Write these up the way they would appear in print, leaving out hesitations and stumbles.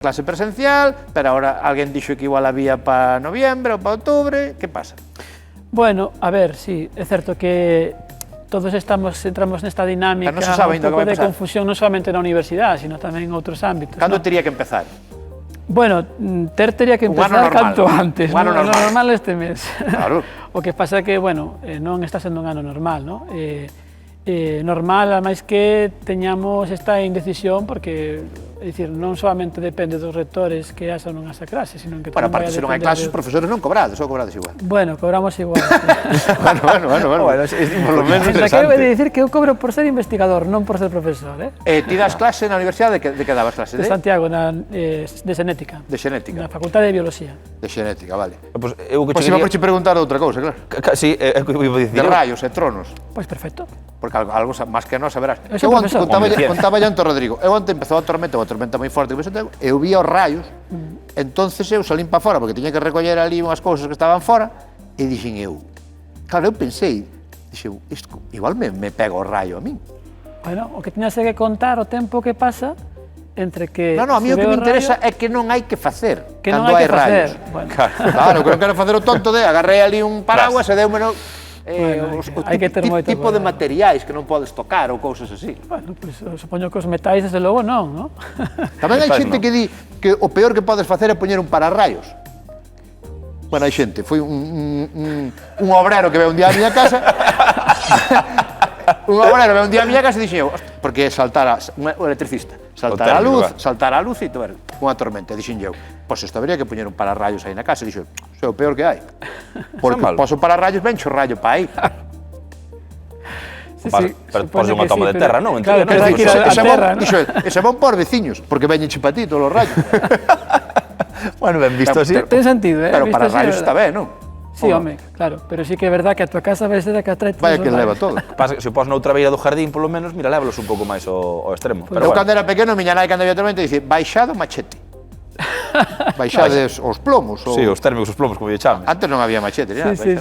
clase presencial, pero ahora alguén dixo que igual había para noviembre ou para outubro, que pasa? Bueno, a ver, sí, é certo que todos entramos nesta dinámica non se sabe un pouco de pasar. confusión non solamente na universidade, sino tamén en outros ámbitos. Cando ¿no? tería que empezar? Bueno, tería que empezar canto antes, un ano normal este mes. Claro. O que pasa é que, bueno, non está sendo un ano normal, ¿no? Normal, ademais que teñamos esta indecisión, porque, é dicir, non solamente depende dos rectores que haxa ou non haxa clase, sino que Bueno, tamén aparte, se non hai clases, os profesores non cobrades, ou cobrades igual. Bueno, cobramos igual. Bueno, por lo menos Pero interesante. quero dicir que eu cobro por ser investigador, non por ser profesor, Ti das clase na universidade, de que dabas clase? De Santiago, de xenética. De xenética. Na Facultade de Biología. De xenética, vale. Pois eu que Pois iba por che preguntar outra cousa, claro. Sí, é que iba a dicir. De rayos e tronos. Pois perfecto. Porque algo máis que non saberás. Eu sou profesor. Contaba ya Anto Rodrigo. Eu onte empezou a tormenta moi forte que eu vi os rayos, entonces eu salín para fora porque tiña que recoller ali unhas cousas que estaban fora e dixen eu, claro, eu pensei, isto igual me pega o rayo a min. Bueno, o que tiñas que contar o tempo que pasa entre que Non, a mí o que me interesa é que non hai que facer que non cando hai que hai facer. rayos. Bueno. Claro, que non quero facer o tonto de agarrei ali un paraguas e deumeno hai que ter moito tipo de cuidado. materiais que non podes tocar ou cousas así. Bueno, pois supoño que os metais, desde logo, non, non? Tamén hai xente que di que o peor que podes facer é poñer un pararrayos. Bueno, hai xente, foi un obrero que ve un día a miña casa un obrero ve un día a miña casa e dixen eu, porque saltar un electricista, saltar a luz e ver unha tormenta, dixen eu, pois isto habría que poñer un pararrayos aí na casa, e dixen, é o peor que hai, porque poso pararrayos ben cho rayo pa aí. Pero pose unha toma de terra, non? Claro, pero hai que ir a terra, non? E se van por veciños, porque veñen pa ti todos os rayos. Bueno, ben visto así. Ten sentido, Pero pararrayos está ben, non? Sí, home, claro, pero sí que é verdad que a tua casa vai ser a que atrae todos Vaya os que rayos. leva todo. Pasa que se o pos na outra beira do jardín, polo menos, mira, lévalos un pouco máis ao extremo. Pero eu, cando era pequeno, miña nai, cando había tormenta, dice, baixado machete. Baixades os plomos. Sí, os térmicos, os plomos, como lle chaman. Antes non había machete, nada. Sí.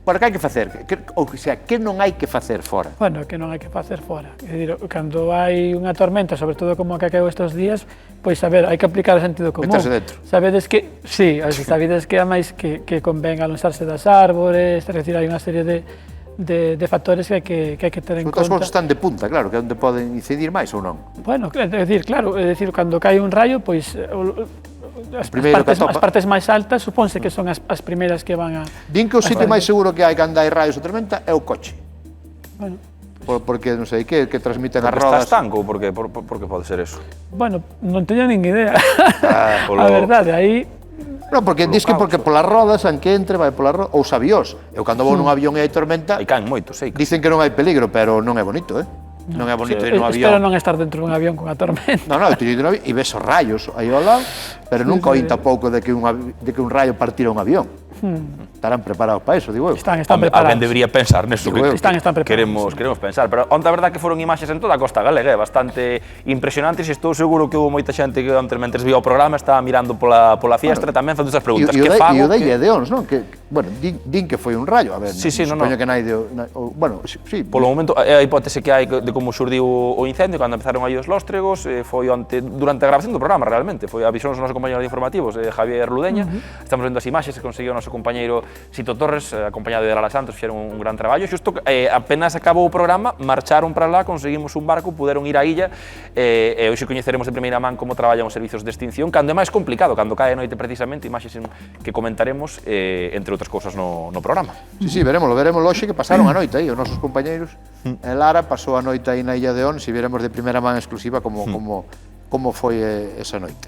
Bueno, que hai que facer? Ou sea, que non hai que facer fora? Bueno, que non hai que facer fora. É dicir, cando hai unha tormenta, sobre todo como a que caeu estes días, pois, a ver, hai que aplicar o sentido común. Meterse dentro. Sabedes que, sí, sabedes que, ademais, que convén alonxarse das árbores, é dicir, hai unha serie de factores que hai que ter en Outras conta. cousas están de punta, claro, que é onde poden incidir máis ou non. Bueno, é dicir, claro, cando cae un rayo, pois, as partes máis altas supónse que son as primeiras que van a... Din que o sitio máis seguro que hai cando hai raios ou tormenta é o coche. Bueno, Porque, non sei, que transmiten as Porque rodas. está estanco, por que pode ser eso? bueno, non teño nin idea. Polo- A verdade, aí... Non, porque dis que porque polas rodas, aunque entre, vai polas rodas, ou os avións. Eu cando vou nun avión e hai tormenta, Aí caen moitos, sei. dicen que non hai peligro, pero non é bonito, Non é bonito ir nun Espero avión. non estar dentro dun avión con a tormenta. Non, eu teño ido nun avión e ves os rayos aí ao lado, pero nunca oín tampouco de que un rayo partira un avión. Estarán preparados para eso, digo eu. Están Alguén preparados. debería pensar neso. Digo eu. Están preparados. Queremos pensar, pero onde a verdade que foron imaxes en toda a costa galega, bastante impresionantes, e estou seguro que houve moita xente que mentres vía o programa estaba mirando pola fiestra, tamén facendo estas preguntas. Que fago? E o de Ideóns, non? Que, bueno, din que foi un rayo, a ver, Sí, non. supoño que nai bueno, sí. Polo momento, é a hipótese que hai de como xurdiu o incendio, cando empezaron aí os lóstregos, foi durante a grabación do programa, realmente, foi a visión dos nosos compañeros de informativos, Javier Ludeña, estamos vendo as imaxes que conseguiu o noso compañeiro Sito Torres, acompañado de Lara Santos, fixeron un gran traballo, xusto apenas acabou o programa, marcharon para lá, conseguimos un barco, puderon ir á illa, e hoxe coñeceremos de primeira man como traballan os servizos de extinción, cando é máis complicado, cando cae a noite precisamente, imaxes que comentaremos, entre outras cousas no programa. Sí, veremos hoxe que pasaron a noite aí, os nosos compañeiros. Lara pasou a noite aí na Illa de On, si veremos de primeira man exclusiva como foi esa noite.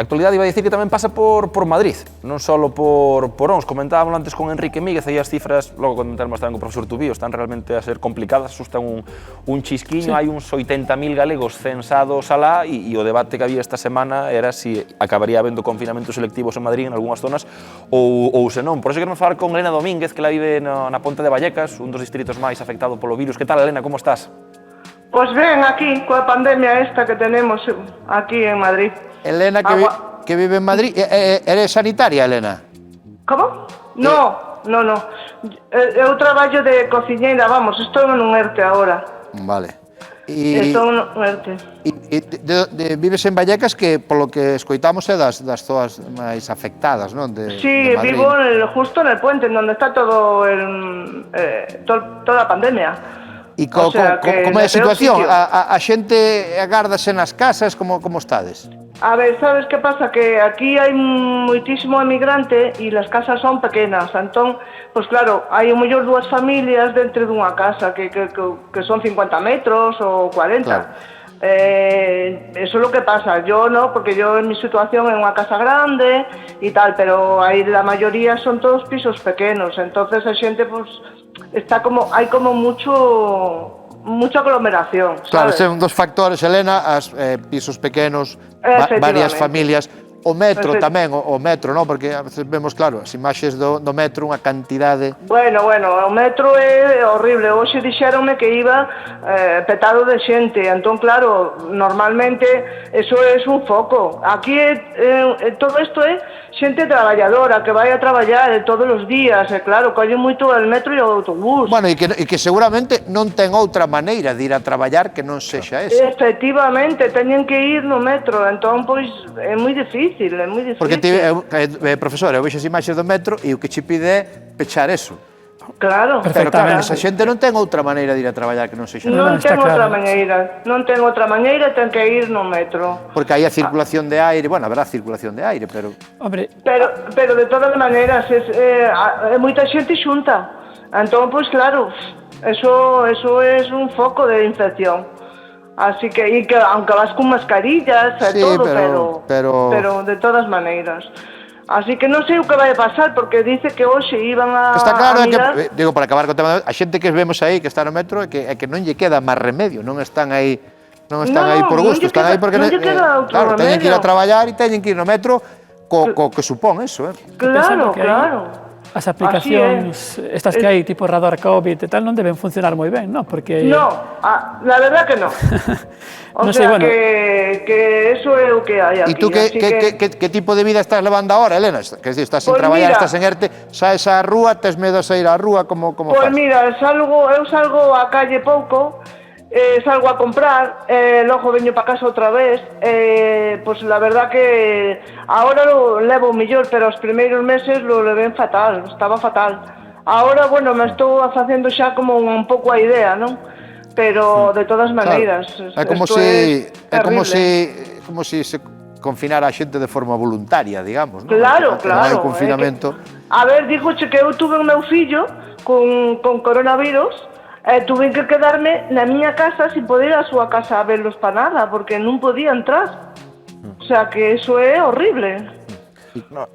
Actualidade iba a dicir que tamén pasa por Madrid, non só por Ons. Comentábamos antes con Enrique Míguez e as cifras, logo comentaremos tamén con o profesor Tubío, están realmente a ser complicadas, asustan un chisquiño, hai uns 80.000 galegos censados alá e o debate que había esta semana era si acabaría habendo confinamentos selectivos en Madrid en algunhas zonas ou se non. Por eso queremos falar con Elena Domínguez, que la vive na Ponte de Vallecas, un dos distritos máis afectado polo virus. Que tal, Elena, como estás? Pois ben, aquí, coa pandemia esta que tenemos aquí en Madrid. Elena, que vive en Madrid, eres sanitaria, Elena? Como? No. Eu traballo de cociñeira, vamos, estou en un ERTE agora. Vale. Son ERTE. Vives en Vallecas, que polo que escoitamos é das zonas máis afectadas, non? Sí, de Madrid. vivo justo en el puente, en donde está toda la pandemia. E como é a situación? A xente agárdase nas casas, como estades? A ver, ¿sabes qué pasa? Que aquí hay muchísimo emigrante y las casas son pequenas. Entón, pues claro, hai o mellor dúas familias dentro dunha casa que son 50 metros ou 40. Claro. Eso es lo que pasa. Yo no, porque yo en mi situación en una casa grande y tal, pero ahí la mayoría son todos pisos pequeños. Entonces la gente pues está como, hay como mucha aglomeración, ¿sabes? Claro, son dos factores, Elena, pisos pequenos, varias familias. O metro tamén, o metro, non? Porque a veces vemos, claro, as imaxes do metro, unha cantidade... Bueno, o metro é horrible. Hoxe dixéronme que iba petado de xente. Entón, claro, normalmente eso é un foco. Aquí todo isto é xente traballadora que vai a traballar todos os días. E claro, colle moito el metro e o autobús. Bueno, e que seguramente non ten outra maneira de ir a traballar que non sexa esa. Efectivamente, teñen que ir no metro. Entón, pois, é moi difícil. É moi difícil. Porque profesor, eu vexo as imaxes do metro e o que che pide é pechar eso. Claro. Pero claro, esa xente non ten outra maneira de ir a traballar que non sexa. Non ten outra maneira, ten que ir no metro. Porque hai a circulación de aire, bueno, haberá circulación de aire, pero... Hombre, pero de todas maneras, é moita xente xunta. Entón, pois claro, eso é un foco de infección. Así que, y que aunque vas con mascarillas e sí, todo, pero de todas maneiras. Así que non sei o que vai pasar, porque dice que hoxe iban a Está claro, mirar... que, digo, para acabar con o tema, a xente que vemos aí, que está no metro, é que non lle queda máis remedio, non están aí aí por gusto, están aí porque claro, teñen que ir a traballar e teñen que ir no metro co que supón eso, Claro. As aplicacións estas que hai, tipo radar COVID e tal, non deben funcionar moi ben, non? Porque... No, la verdad que no. O sea, bueno, que eso é o que hai aquí. E tú que tipo de vida estás levando ahora, Elena? Que si estás sin traballar, estás en ERTE, saes á rúa, tes medo a sair á rúa, como faz? Pois mira, eu salgo á calle pouco, salgo a comprar, logo veño para casa outra vez, pues la verdad que ahora lo levo mellor, pero os primeiros meses lo levé fatal, estaba fatal. Ahora, bueno, me estou facendo xa como un pouco a idea, non? Pero de todas maneiras, é como se se confinara a xente de forma voluntaria, digamos, non? Claro. O confinamento... A ver, dígoche que eu tuve o meu fillo con coronavirus, tuve que quedarme na miña casa sin poder ir á súa casa a verlos para nada, porque non podía entrar. O sea, que eso é horrible.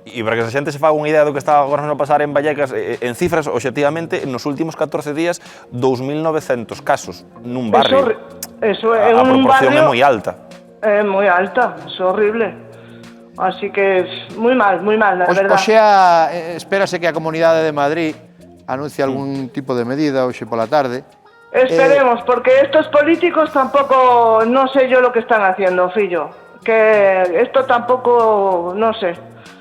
E para que a xente se faga unha idea do que está agora a pasar en Vallecas, en cifras, obxectivamente, nos últimos 14 días, 2.900 casos nun barrio. Eso é un barrio... A proporción é moi alta. É moi alta, é horrible. Así que, moi mal, la verdad. Oxea, espérase que a Comunidade de Madrid anuncie algún tipo de medida hoxe pola tarde. Esperemos, porque estos políticos tampoco, no sé yo lo que están haciendo, fillo. Que esto tampoco, no sé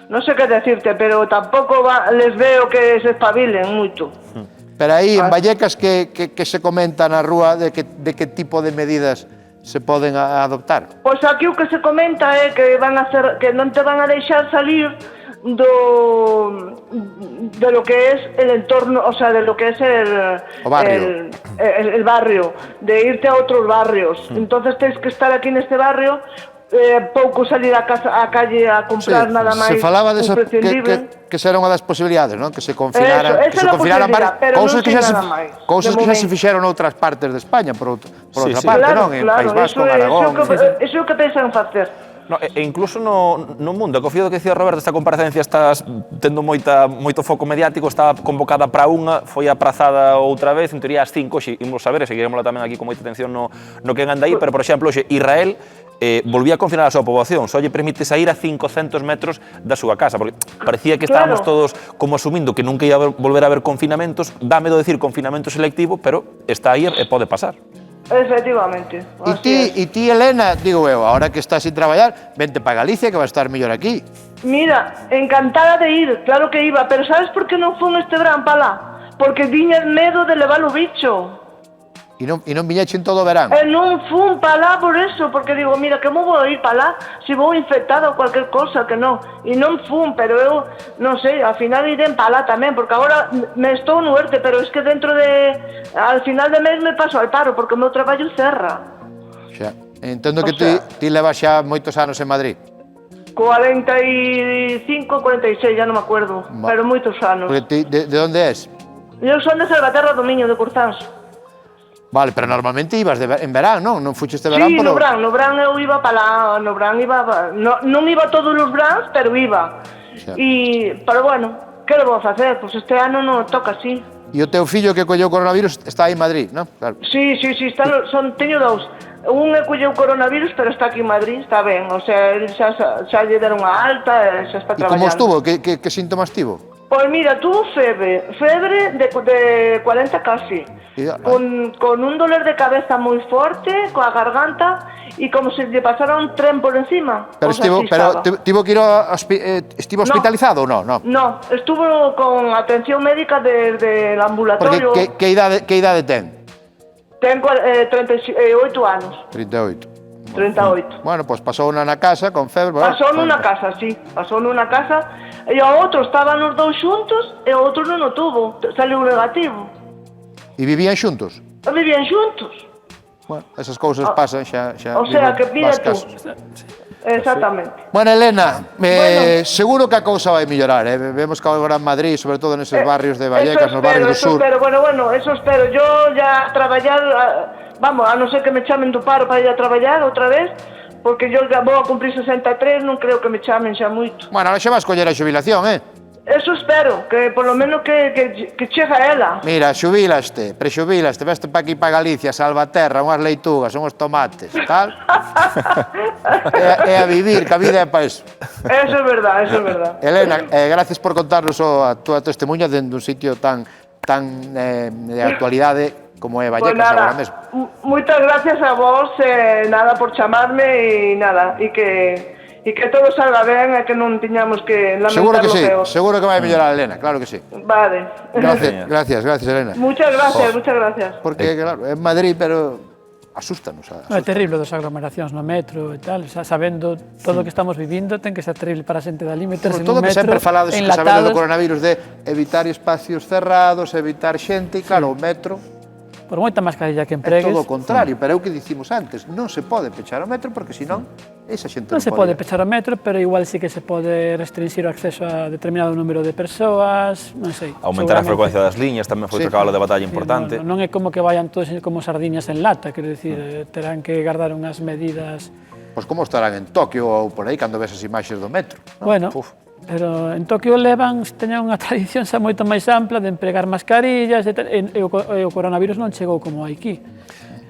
qué decirte, pero tampoco les veo que se espabilen moito. Pero aí, en Vallecas, que se comenta na rúa de que tipo de medidas se poden adoptar? Pois aquí o que se comenta é que van a hacer, que non te van a deixar salir de lo que es el entorno, o sea, de lo que es el barrio, de irte a otros barrios. Entonces tienes que estar aquí en este barrio, pouco salir a calle a comprar nada máis. Se falaba desa que era unha das posibilidades, non? Que se confinaran, cousas que xa se fixeron noutras partes de España, por outra parte, non? En País Vasco, en Aragón. Iso é o que pensan facer. No, e incluso no mundo, que o fío do que dicía Roberto, esta comparecencia está tendo moito foco mediático, está convocada para unha, foi aprazada outra vez, en teoría ás 5, xe imos saber, e seguiremosla tamén aquí con moita atención no que anda aí, pero, por exemplo, hoxe Israel volvía a confinar a súa poboación, só lle permite sair a 500 metros da súa casa, porque parecía que estábamos todos como asumindo que nunca ia volver a haber confinamentos, dá medo decir confinamento selectivo, pero está aí e pode pasar. Efectivamente. E ti, Elena, digo eu, ahora que estás sin traballar, vente para Galicia que va a estar mellor aquí. Mira, encantada de ir, claro que iba, pero sabes por que non fun este verán para lá? Porque viña medo de levar o bicho. E non viñeche en todo o verán? Non fun para lá por eso, porque digo, mira, que mo vou ir para lá se vou infectada ou cualquier cosa, que non. E non fun, pero eu, non sei, ao final iré para lá tamén, porque agora me estou no ERTE, pero es que dentro de... Al final de mes me paso al paro, porque o meu traballo cerra. Xa. Entendo que ti levas xa moitos anos en Madrid. 45, 46, ya non me acuerdo, pero moitos anos. Porque ti, de onde és? Eu son de Salvaterra do Miño, de Curzans. Vale, pero normalmente ibas en verán, non? Non fuches de verán Sí, polo... no Bran eu iba para lá, no Bran iba... Non iba todos os Brans, pero iba. Xa. Pero bueno, que le vou facer? Pois este ano non toca así. E o teu fillo que colleu coronavirus está aí en Madrid, non? Claro. Sí, teño dous. Un é colleu coronavirus, pero está aquí en Madrid, está ben. O sea, xa lle deron a alta e xa está E traballando. como estuvo? Que síntomas tivo? Pois mira, tuvo febre de 40 casi, con un dolor de cabeza moi forte, coa garganta, e como se lle pasara un tren por encima. Pero tivo que ir estivo hospitalizado ou non? No, estuvo con atención médica desde el ambulatorio. Porque que idade ten? Ten 38 anos. 38. Bueno, pois pasou unha na casa con febre. Pasou nunha casa, sí. Pasou nunha casa. E o outro estaban os dous xuntos e o outro non o tuvo. Saliu negativo. E vivían xuntos? Vivían xuntos. Bueno, esas cousas pasan xa... O sea, que mira tú. Exactamente. Bueno, Elena, seguro que a cousa vai mellorar, vemos que agora en Madrid, sobre todo neses barrios de Vallecas, nos barrios do sur. Bueno, eso espero. Yo ya traballar, vamos, a non ser que me chamen do paro para ir a traballar outra vez, porque yo ya vou a cumprir 63, non creo que me chamen xa moito. Bueno, ahora xa vas coller a xubilación, Eso espero, que por lo menos que chega ela. Mira, prexubilaste, veste pa aquí pa Galicia, Salvaterra, unhas leitugas, unhos tomates, tal. E a vivir, que a vida é pa eso. Eso é verdad. Elena, gracias por contarnos a túa testemunha dende un sitio tan de actualidade como é Vallecas agora mesmo. Moitas gracias a vos, nada por chamarme e nada, e que todo salga ben e que non tiñamos que lamentar lo peor. Seguro que vai mellorar, Elena, claro que sí. Vale. Gracias, Elena. Muchas gracias. Porque, claro, en Madrid, pero asústanos. É terrible das aglomeracións no metro e tal, sabendo todo o que estamos vivindo, ten que ser terrible para a xente dali meterse nun metro, todo que sempre falades que sabendo enlatados. do coronavirus, de evitar espacios cerrados, evitar xente, e claro, o metro... Por moita mascarilla que empregues... É todo o contrario, pero é o que dicimos antes, non se pode pechar o metro porque senón esa xente non se pode pechar o metro, pero igual sí que se pode restringir o acceso a determinado número de persoas, non sei. Aumentar a frecuencia das liñas tamén foi outra cabala de batalla importante. Non é como que vayan todos como sardiñas en lata, quero dicir, terán que guardar unhas medidas... Pois como estarán en Tokio ou por aí cando ves as imaxes do metro. Bueno, pero en Tokio teñen unha tradición xa moito máis ampla de empregar mascarillas e o coronavirus non chegou como aquí.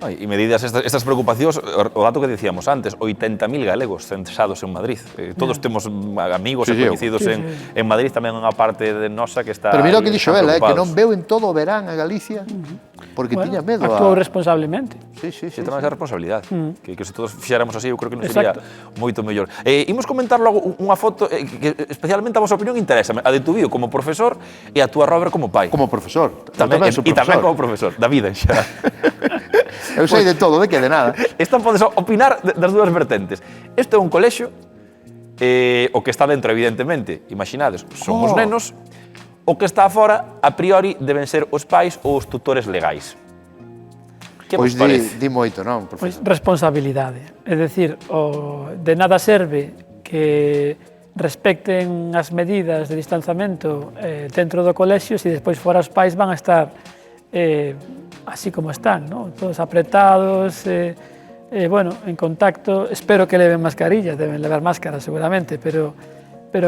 E medidas estas preocupacións, o dato que dicíamos antes, 80.000 galegos censados en Madrid. Todos temos amigos e coñecidos en Madrid, tamén unha parte de nosa que está... Pero mira o que dixo ela, que non veu en todo o verán a Galicia porque tiña medo actuou responsablemente. Sí, tamén esa responsabilidade. Que se todos fixéramos así, eu creo que non sería moito mellor. Imos comentar logo unha foto que especialmente a vosa opinión interesa, a de tu vío como profesor e a túa Robert como pai. Como profesor. E tamén como profesor, da vida en xeral. Eu sei de todo, de que de nada. Esta podes opinar das dúas vertentes. Isto é un colexio, o que está dentro, evidentemente, imaginades, son os nenos, o que está afora, a priori, deben ser os pais ou os tutores legais. Que vos parece? Di moito, non, profesor? Pois responsabilidade. É dicir, de nada serve que respecten as medidas de distanciamento dentro do colexio se despois fora os pais van a estar así como están, ¿no? Todos apretados, bueno, en contacto. Espero que leven mascarillas, deben levar máscara seguramente, pero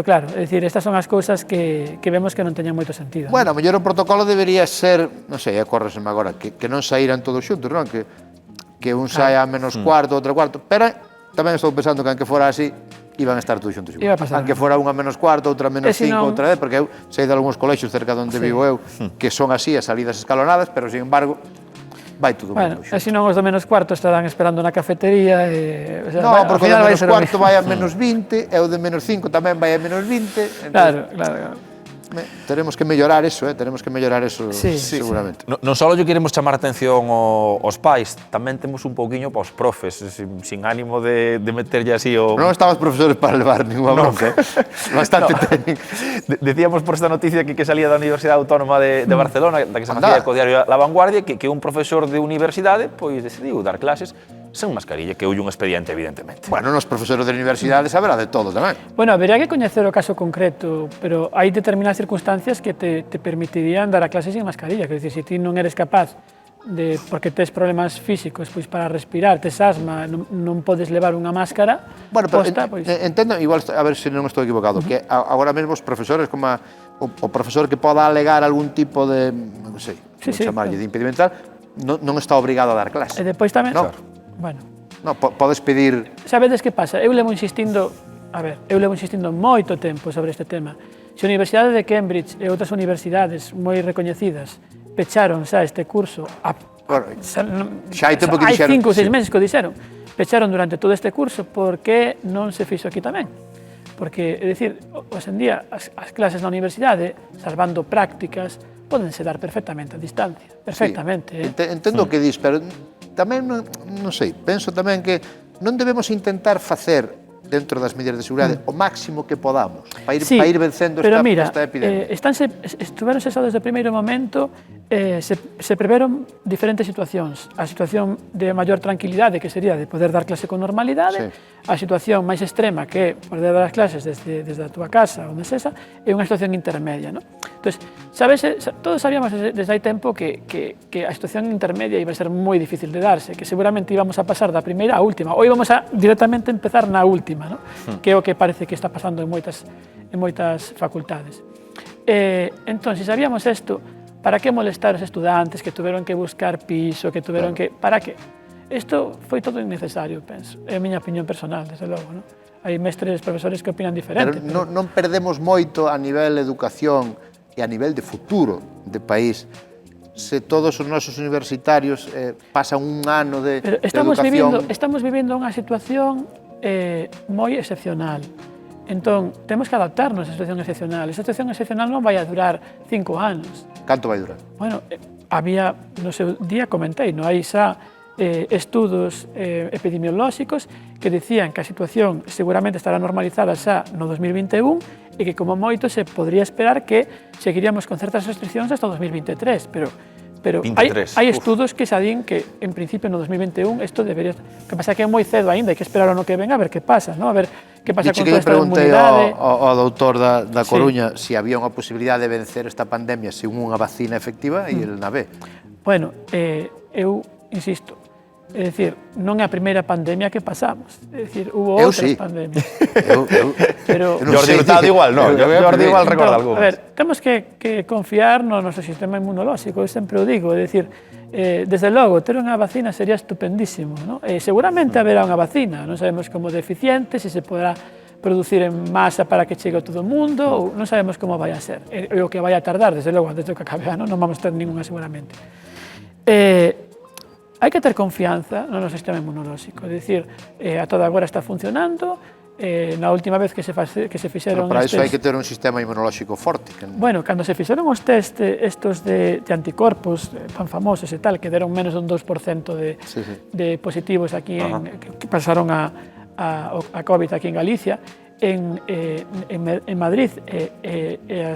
claro, é dicir, estas son as cousas que vemos que non teñen moito sentido. Bueno, o mellor o protocolo debería ser, non sei, acórreseme agora, que non saíran todos xuntos, non? Que un saia a menos cuarto, outro cuarto, pero tamén estou pensando que aunque fora así, iban a estar todos xuntos igual. Aunque fora unha menos cuarto, outra menos 5, outra 10, porque eu sei de algúns colexios cerca onde vivo eu que son así, as salidas escalonadas, pero, sin embargo, vai todo bueno, e se non os do menos cuarto estarán esperando na cafetería e... No, porque o de menos cuarto vai a menos 20 e o de menos 5 tamén vai a menos 20. Claro. Teremos que mellorar eso, teremos que mellorar eso seguramente. Non só lle queremos chamar a atención aos pais, tamén temos un pouquiño para os profes, sin ánimo de meterlle así o... Non estamos profesores para levar ninguna bronca, bastante técnico. Decíamos por esta noticia que salía da Universidade Autónoma de Barcelona, da que se facía co diario La Vanguardia, que un profesor de universidade pois decidiu dar clases sen mascarilla, que houlle un expediente, evidentemente. Bueno, nos profesores de universidade saberá de todo tamén. Bueno, habería que coñecer o caso concreto, pero hai determinadas circunstancias que te permitirían dar a clase sin mascarilla. Quer dicir, se ti non eres capaz de, porque tes problemas físicos, pois para respirar, tes asma, non podes levar unha máscara, bueno, pero posta, pois... entendo, igual, a ver se non estou equivocado, que agora mesmo os profesores, como o profesor que poda alegar algún tipo de, non sei, chamarlle, de impedimental, non está obrigado a dar clase. E depois tamén... No. Bueno. No, podes pedir... Sabedes que pasa? Eu levo insistindo moito tempo sobre este tema. Se a Universidade de Cambridge e outras universidades moi recoñecidas pecharon xa este curso, xa hai tempo que dixeron... Hai 5 ou 6 meses que o dixeron. Pecharon durante todo este curso, por que non se fixo aquí tamén? Porque, é dicir, hoxe en día as clases na universidade, salvando prácticas, pódense dar perfectamente a distancia. Perfectamente. Entendo o que dis, pero tamén, non sei, penso tamén que non debemos intentar facer dentro das medidas de seguridade o máximo que podamos para ir vencendo esta epidemia. Estuveron xa desde o primeiro momento, se preveron diferentes situacións. A situación de maior tranquilidade, que sería de poder dar clase con normalidade, a situación máis extrema, que é poder dar as clases desde a túa casa, onde sesa, e unha situación intermedia. Entón, todos sabíamos desde hai tempo que a situación intermedia iba a ser moi difícil de darse, que seguramente íbamos a pasar da primeira á última, ou íbamos a directamente empezar na última, que é o que parece que está pasando en moitas facultades. Entón, se sabíamos isto, para que molestar os estudantes que tuveron que buscar piso, que tuveron que... Para que? Isto foi todo innecesario, penso. É a miña opinión personal, desde logo. Hai mestres, profesores que opinan diferente. Pero non perdemos moito a nivel de educación e a nivel de futuro de país se todos os nosos universitarios pasan un ano de educación... Estamos vivindo unha situación moi excepcional. Entón, temos que adaptarnos a situación excepcional. Esa situación excepcional non vai a durar 5 anos. Canto vai durar? Bueno, había, no seu día comentei, hai xa estudos epidemiolóxicos que dicían que a situación seguramente estará normalizada xa no 2021 e que como moito se podría esperar que seguiríamos con certas restriccións hasta o 2023, pero hai estudos que xa din que en principio no 2021 isto debería... Que pasa que é moi cedo aínda, hai que esperar ao ano que ven a ver que pasa, a ver que pasa con toda esta inmunidade. Ao doutor da Coruña se había unha posibilidade de vencer esta pandemia sen unha vacina efectiva e el na ve. Bueno, eu insisto, é dicir, non é a primeira pandemia que pasamos, é dicir, hubo outras pandemias. Jordi Hurtado igual, non? Jordi igual recorda algo. A ver, temos que confiar no noso sistema inmunolóxico, eu sempre o digo, é dicir, desde logo, ter unha vacina sería estupendísimo, non? Seguramente haberá unha vacina, non sabemos como de eficiente, se podrá producir en masa para que chegue a todo o mundo, ou non sabemos como vai a ser. E o que vai a tardar, desde logo, antes do que acabe ano, non vamos ter ninguna seguramente. Hai que ter confianza no noso sistema inmunolóxico, é dicir, a toda agora está funcionando, na última vez que se fixeron... Pero para iso hai que ter un sistema inmunolóxico forte. Bueno, cando se fixeron os test estos de anticorpos tan famosos e tal, que deron menos dun 2% de positivos aquí, que pasaron a COVID aquí en Galicia, en Madrid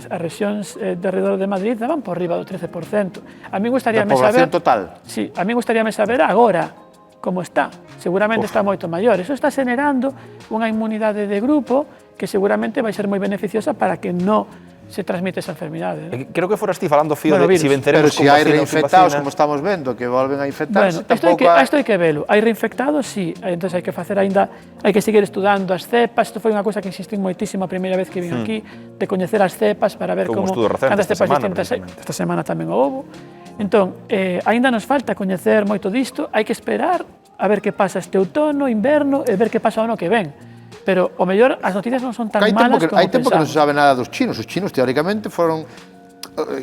as rexións de alrededor de Madrid daban por riba do 13%. A mí gustaríame saber... Da población total? Sí, a mí gustaríame saber agora como está. Seguramente está moito maior. Eso está generando unha inmunidade de grupo que seguramente vai ser moi beneficiosa para que non se transmite esa enfermidade. Creo que foras ti falando, Fío, de si venceremos con vacina. Pero si hai reinfectados, como estamos vendo, que volven a infectarse, tampouco... Isto hai que velo. Hai reinfectados, sí. Entón hai que facer aínda... Hai que seguir estudando as cepas. Isto foi unha cousa que insistí moitísimo a primeira vez que vim aquí, de coñecer as cepas para ver como... Cantas cepas distintas hai. Esta semana tamén o houbo. Entón, aínda nos falta coñecer moito disto. Hai que esperar a ver que pasa este outono, inverno, e ver que pasa o ano que ven. Pero, o mellor, as noticias non son tan malas como pensamos. Hai tempo que non se sabe nada dos chinos. Os chinos, teóricamente, foron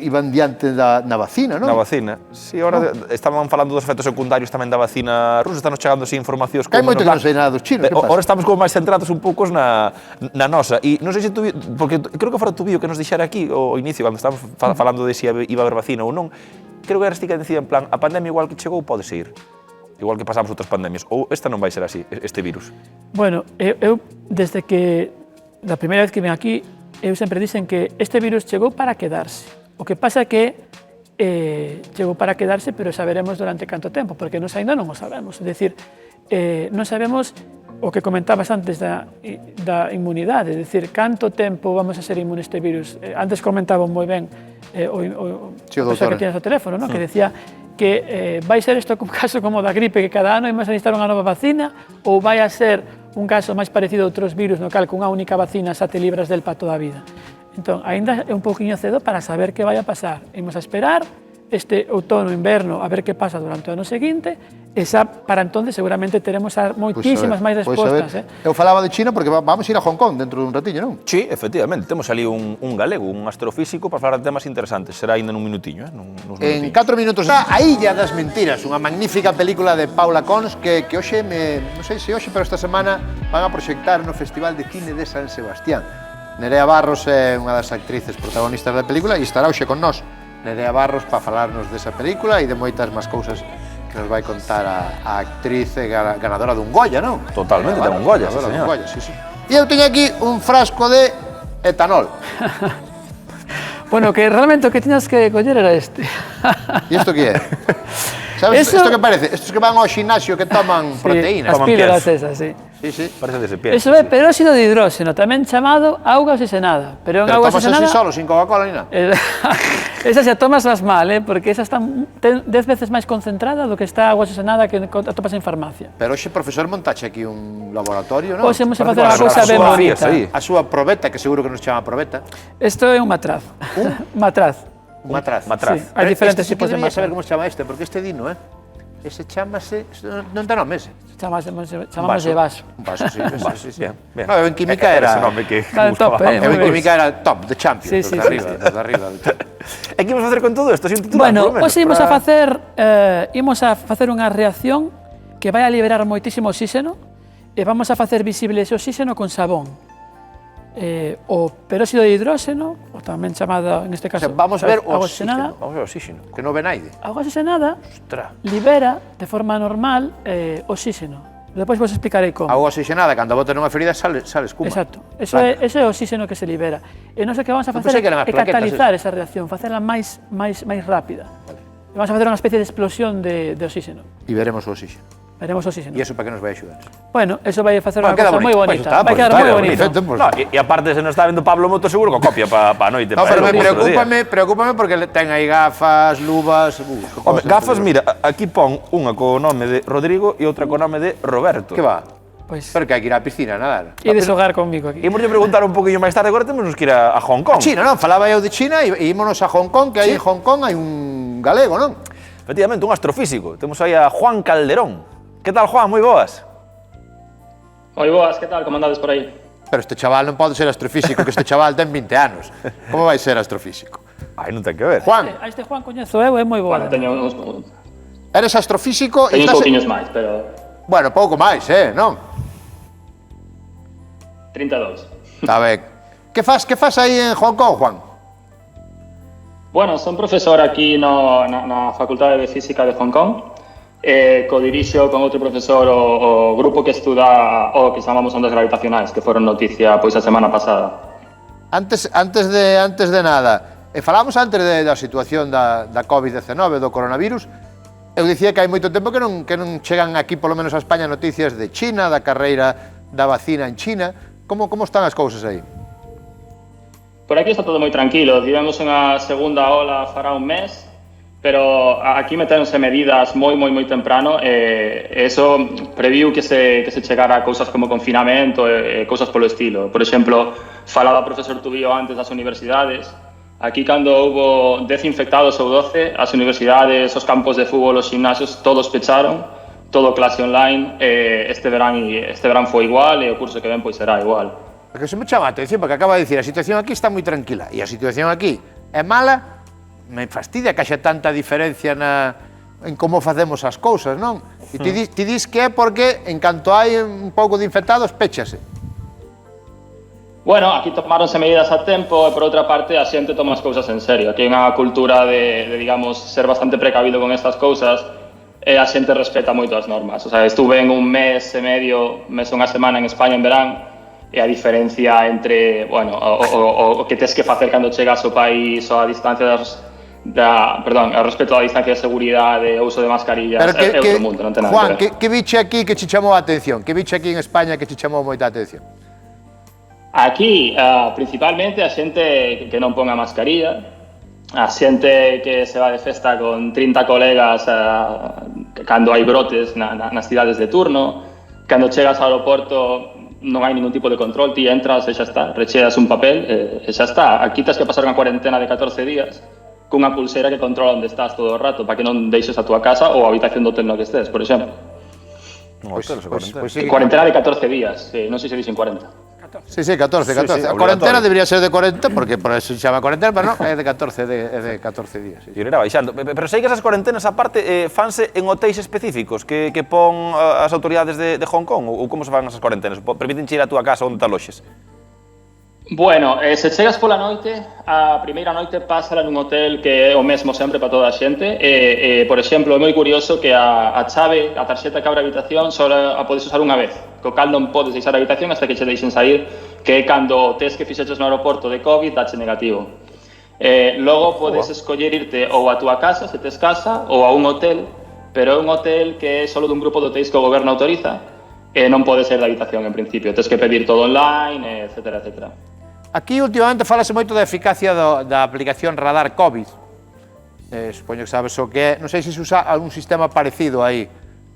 iban diante na vacina, non? Na vacina. Si, ahora estaban falando dos efectos secundarios tamén da vacina rusa, estamos chegando así informacións Que hai moito que non sei nada dos chinos, que pasa? Ahora estamos como máis centrados un pouco na nosa. E non sei se tú, porque creo que fora tu vídeo que nos dixera aquí ao inicio, cando estábamos falando de se iba a haber vacina ou non, creo que eras ti que decía en plan, a pandemia igual que chegou pode seguir. Igual que pasamos outras pandemias. Ou esta non vai ser así, este virus. Bueno, eu desde que da primeira vez que ven aquí, eu sempre dicen que este virus chegou para quedarse. O que pasa é que chegou para quedarse, pero saberemos durante canto tempo, porque nós ainda non o sabemos. É dicir, non sabemos o que comentabas antes da inmunidade, é dicir, canto tempo vamos a ser inmune a este virus. Antes comentaba moi ben o persoa que tienes o teléfono, ¿no? Que decía que vai ser isto un caso como da gripe, que cada ano imos a necesitar unha nova vacina, ou vai a ser un caso máis parecido a outros virus, no cal cunha única vacina xa te libras del para toda a vida. Entón, ainda é un pouquiño cedo para saber que vai a pasar. Imos a esperar este outono, inverno, a ver que pasa durante o ano seguinte, e xa para entonces seguramente teremos moitísimas máis respostas. Eu falaba de China porque vamos ir a Hong Kong dentro dun ratiño, non? Sí, efectivamente, temos ali un galego, un astrofísico para falar de temas interesantes. Será ainda nun minutiño, En 4 minutos. A Illa das Mentiras, unha magnífica película de Paula Cons que hoxe, non sei se hoxe, pero esta semana van a proxectar no Festival de Cine de San Sebastián. Nerea Barros é unha das actrices protagonistas da película e estará hoxe con nós Nerea Barros para falarnos desa película e de moitas máis cousas que nos vai contar a actriz ganadora dun Goya, non? Totalmente, ten un Goya, sí, señor. E eu teño aquí un frasco de etanol. Bueno, que realmente o que tiñas que coller era este. E isto que é? Sabes, isto que parece? Estos que van ao xinasio que toman proteínas. As pílulas esas, sí. Sí, sí. Parece dese pie. Eso é peróxido de hidróxeno, tamén chamado auga oxigenada. Pero en auga oxigenada... Pero tomas así solo, sin Coca-Cola ni nada? Esa xa tomas as mal, porque esa está 10 veces máis concentrada do que está a auga oxigenada que atopas en farmacia. Pero hoxe, profesor, montache aquí un laboratorio, non? Hoxe hemos a facer unha cousa ben bonita. A súa probeta, que seguro que nos chama probeta. Isto é un matraz. Un matraz. Un matraz. Sí, hai diferentes tipos de matraz. saber como se chama este, porque este dino, ese chamase, non ten nome ese. Chamamos de vaso. Un vaso, sí. Bien. No, en química era... Ese nome que top, En química era top, de champion, desde arriba. E que imos facer con todo isto? Bueno, hoxe imos a facer unha reacción que vai a liberar moitísimo oxígeno e vamos a facer visible ese oxígeno con sabón. O peróxido de hidróxeno, ou tamén chamada, neste caso, vamos ver o oxigenada. Vamos ver o oxígeno. Que non ve naide. A auga oxigenada Ostras. libera de forma normal oxígeno. Depois vos explicarei como. A auga oxigenada, cando botas nunha ferida, sale espuma. Exacto. Eso é o oxígeno que se libera. E non sei que vamos a facer é catalizar esa reacción, facela máis rápida. Vamos a facer unha especie de explosión de oxígeno. E veremos o oxígeno. Veremos oxígeno. E iso para que nos vai axudar? Bueno, eso vai a facer unha cosa moi bonita. Vai quedar moi bonito. E aparte, se nos está vendo Pablo Moto, seguro que copia para a noite. No, pero preocúpame porque ten aí gafas, luvas... Home, gafas, mira, aquí pon unha co nome de Rodrigo e outra co nome de Roberto. Que va? Pois... Pero que hai que ir á piscina a nadar. Ides xogar conmigo aquí. Imos de preguntar un poquinho máis tarde, agora temos que ir a Hong Kong. A China, non? Falaba eu de China e ímonos a Hong Kong, que aí en Hong Kong hai un galego, non? Efectivamente, un astrofísico. Temos aí a Juan Calderón. Que tal, Juan? Moi boas. Moi boas, que tal? Como andades por aí? Pero este chaval non pode ser astrofísico, que este chaval ten 20 anos. Como vai ser astrofísico? Ai, non ten que ver. Juan, A este Juan coñezo eu, é moi boa. Bueno, teño uns eres astrofísico e uns pouquiños máis, pero... Bueno, pouco máis, non? 32. Está ben. Que fas aí en Hong Kong, Juan? Bueno, son profesor aquí na Facultade de Física de Hong Kong. Codirixo con outro profesor o grupo que estuda o que chamamos ondas gravitacionais, que foron noticia pois a semana pasada. Antes de nada, falamos antes da situación da COVID-19, do coronavirus. Eu dicía que hai moito tempo que non chegan aquí, polo menos a España, noticias de China, da carreira da vacina en China. Como están as cousas aí? Por aquí está todo moi tranquilo. Tivemos unha segunda ola fará un mes, pero aquí metéronse medidas moi temprano e eso previu que se chegara a cousas como confinamento e cousas polo estilo. Por exemplo, falaba o profesor Tubío antes das universidades. Aquí, cando houbo 10 infectados ou 12, as universidades, os campos de fútbol, os gimnasios, todos pecharon, todo clase online. Este verán foi igual e o curso que ven pois será igual. Porque se me chama a atención, porque acaba de dicir, a situación aquí está moi tranquila, e a situación aquí é mala me fastidia que haxa tanta diferencia en como facemos as cousas, non? E ti dis que é porque, en canto hai un pouco de infectados, péchase. Bueno, aquí tomáronse medidas a tempo e, por outra parte, a xente toma as cousas en serio. Aquí hai unha cultura de digamos, ser bastante precavido con estas cousas e a xente respeta moito as normas. O sea, estuve en un mes e medio, unha semana en España en verán, e a diferencia entre, bueno, o que tes que facer cando chegas ao país, ou a distancia o respeto á distancia de seguridade, o uso de mascarillas, é outro mundo, non ten nada Juan, que ver. que biche aquí que che chamou a atención? Que biche aquí en España que che chamou moita atención? Aquí, principalmente, a xente que non ponga mascarilla, a xente que se va de festa con 30 colegas cando hai brotes nas cidades de turno, cando chegas ao aeroporto non hai ningún tipo de control, ti entras e xa está, recheas un papel e xa está. Aquí tens que pasar unha cuarentena de 14 días cunha pulsera que controla onde estás todo o rato para que non deixes a túa casa ou a habitación do hotel no que estés, por exemplo. Cuarentena de 14 días, non sei se dixen 40. Sí, 14. A cuarentena debería ser de 40, porque por eso se chama cuarentena, pero non, é de 14 días. E irá baixando. Pero sei que esas cuarentenas, aparte, fanse en hotéis específicos que pon as autoridades de Hong Kong, ou como se fan esas cuarentenas? Permiten ir a túa casa onde te aloxes? Bueno, se chegas pola noite, a primeira noite pásala nun hotel que é o mesmo sempre para toda a xente. Por exemplo, é moi curioso que a chave, a tarxeta que abre a habitación, só a podes usar unha vez, co cal non podes deixar a habitación hasta que che deixen sair, que é cando o test que fixeches no aeroporto de COVID dache negativo. Logo podes escoller irte ou a túa casa, se tes casa, ou a un hotel, pero é un hotel que é só dun grupo de hotéis que o goberno autoriza, e non pode ser da habitación en principio, tens que pedir todo online, etcétera, etcétera. Aquí últimamente falase moito da eficacia da aplicación Radar COVID. Supoño que sabes o que é. Non sei se se usa algún sistema parecido aí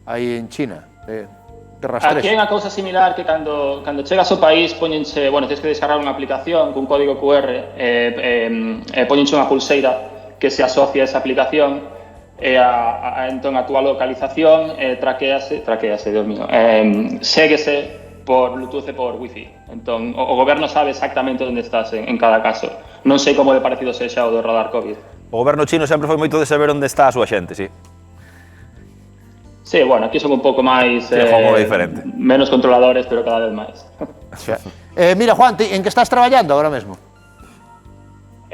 en China, de rastrexo. Aquí hai unha cousa similar que cando chegas ao país poñenche, bueno, tens que descargar unha aplicación cun código QR e poñenche unha pulseira que se asocia a esa aplicación e entón a túa localización traquease, Dios mío, séguese por Bluetooth e por Wi-Fi. Entón, o goberno sabe exactamente onde estás en cada caso. Non sei como de parecido sexa o do Radar COVID. O goberno chino sempre foi moito de saber onde está a súa xente, sí. Sí, bueno, aquí son un pouco máis... diferente. Menos controladores, pero cada vez máis. Mira, Juan, en que estás traballando agora mesmo?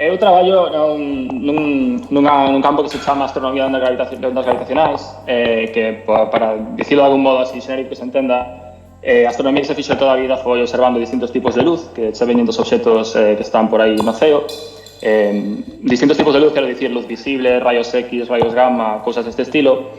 Eu traballo nun campo que se chama astronomía de ondas gravitacionais, que, para dicilo de algún modo así xenérico que se entenda, a astronomía que se fixa toda a vida foi observando distintos tipos de luz que se veñen dos obxectos que están por aí no ceo. Distintos tipos de luz, quero dicir, luz visible, rayos X, rayos gamma, cousas deste estilo.